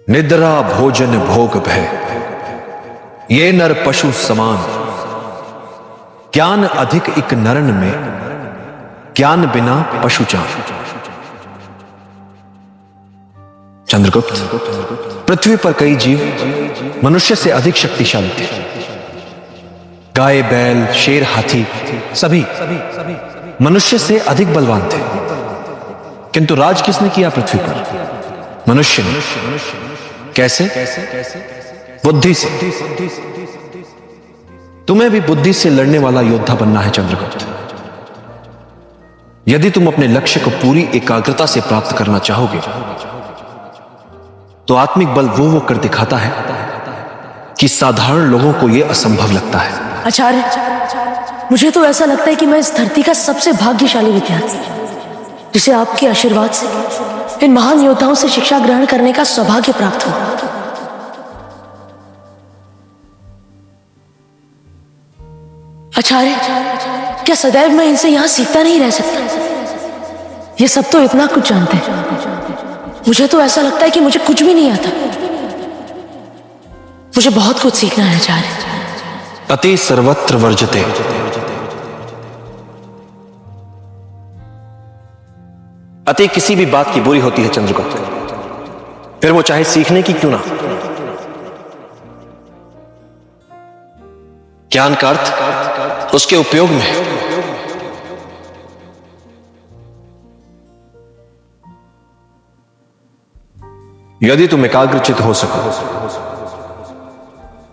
निद्रा भोजन भोग भय, ये नर पशु समान। ज्ञान अधिक इक नरन में, ज्ञान बिना पशु जान। चंद्रगुप्त, पृथ्वी पर कई जीव मनुष्य से अधिक शक्तिशाली थे। गाय, बैल, शेर, हाथी सभी मनुष्य से अधिक बलवान थे। किंतु राज किसने किया पृथ्वी पर? मनुष्य ने। कैसे? बुद्धि से। तुम्हें भी बुद्धि से लड़ने वाला योद्धा बनना है चंद्रगुप्त। यदि तुम अपने लक्ष्य को पूरी एकाग्रता से प्राप्त करना चाहोगे तो आत्मिक बल वो कर दिखाता है कि साधारण लोगों को यह असंभव लगता है। आचार्य, मुझे तो ऐसा लगता है कि मैं इस धरती का सबसे भाग्यशाली विद्यार्थी, जिसे आपके आशीर्वाद से इन महान योद्धाओं से शिक्षा ग्रहण करने का सौभाग्य प्राप्त हो। आचार्य, क्या सदैव मैं इनसे यहां सीखता नहीं रह सकता? ये सब तो इतना कुछ जानते हैं, मुझे तो ऐसा लगता है कि मुझे कुछ भी नहीं आता। मुझे बहुत कुछ सीखना है आचार्य। अति सर्वत्र वर्जते। अति किसी भी बात की बुरी होती है चंद्रगुप्त, फिर वो चाहे सीखने की क्यों ना। ज्ञान का अर्थ उसके उपयोग में है। यदि तुम एकाग्रचित हो सको,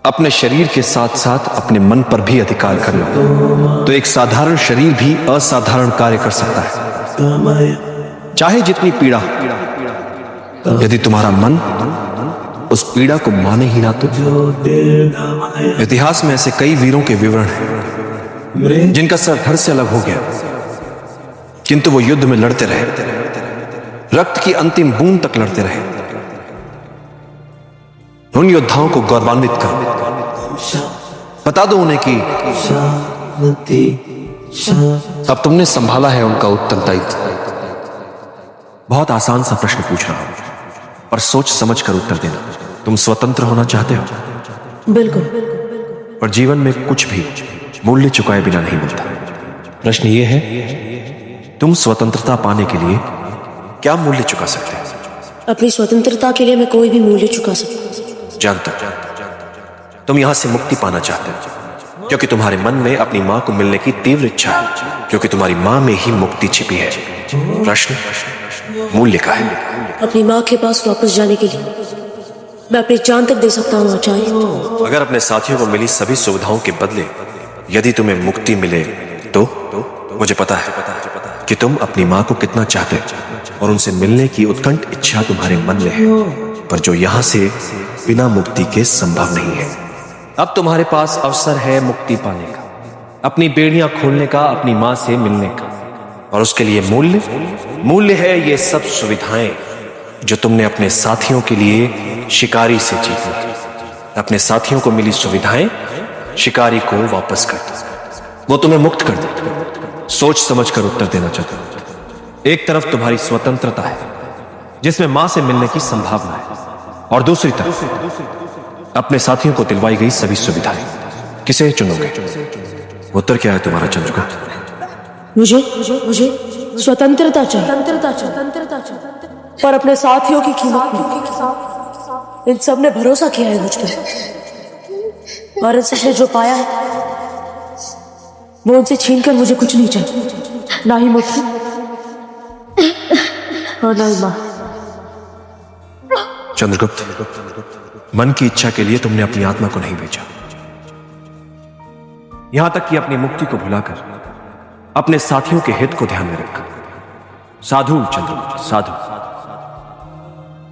अपने शरीर के साथ साथ अपने मन पर भी अधिकार कर लो, तो एक साधारण शरीर भी असाधारण कार्य कर सकता है, चाहे जितनी पीड़ा हो। यदि तुम्हारा मन उस पीड़ा को माने ही ना तो। इतिहास में ऐसे कई वीरों के विवरण हैं जिनका सर धड़ से अलग हो गया, किंतु वो युद्ध में लड़ते रहे, रक्त की अंतिम बूंद तक लड़ते रहे। उन योद्धाओं को गौरवान्वित करो, बता दो उन्हें कि अब तुमने संभाला है उनका उत्तरदायित्व। बहुत आसान सा प्रश्न पूछ रहा हूं, पर सोच समझ कर उत्तर देना। तुम स्वतंत्र होना चाहते हो? बिल्कुल। पर जीवन में कुछ भी मूल्य चुकाए बिना नहीं मिलता। प्रश्न यह है, तुम स्वतंत्रता पाने के लिए क्या मूल्य चुका सकते हो? अपनी स्वतंत्रता के लिए मैं कोई भी मूल्य चुका सकता हूं। जानता हूं तुम यहां से मुक्ति पाना चाहते हो, क्योंकि तुम्हारे मन में अपनी मां को मिलने की तीव्र इच्छा है, क्योंकि तुम्हारी मां में ही मुक्ति छिपी है। प्रश्न मूल्य का है। अपनी मां के पास वापस जाने के लिए मैं अपनी जान तक दे सकता हूं आचार्य। अगर अपने साथियों को मिली सभी सुविधाओं के बदले यदि तुम्हें मुक्ति मिले तो मुझे पता है कि तुम अपनी मां को कितना चाहते हो और उनसे मिलने की उत्कंठ इच्छा तुम्हारे मन में है, पर जो यहां से बिना मुक्ति के संभव नहीं है। अब तुम्हारे पास अवसर है मुक्ति पाने का, अपनी बेड़ियां खोलने का, अपनी मां से मिलने का। और उसके लिए मूल्य है ये सब सुविधाएं जो तुमने अपने साथियों के लिए शिकारी से जीती। अपने साथियों को मिली सुविधाएं शिकारी को वापस कर दो, वो तुम्हें मुक्त कर दे। सोच समझ कर उत्तर देना चाहता हूं। एक तरफ तुम्हारी स्वतंत्रता है जिसमें मां से मिलने की संभावना है, और दूसरी तरफ अपने साथियों को दिलवाई गई सभी सुविधाएं। किसे चुनोगे? उत्तर क्या है तुम्हारा चंद्रगुप्त? मुझे स्वतंत्रता चाहिए, पर अपने साथियों की कीमत नहीं। इन सब ने भरोसा किया है मुझ पर, और इन सबने जो पाया है वो उनसे छीनकर मुझे कुछ नहीं चाहिए, ना ही मुक्ति और ना ही मां। चंद्रगुप्त, मन की इच्छा के लिए तुमने अपनी आत्मा को नहीं बेचा, यहां तक कि अपनी मुक्ति को भुलाकर अपने साथियों के हित को ध्यान में रखा। साधु चंद्रगुप्त, साधु।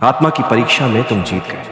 आत्मा की परीक्षा में तुम जीत गए।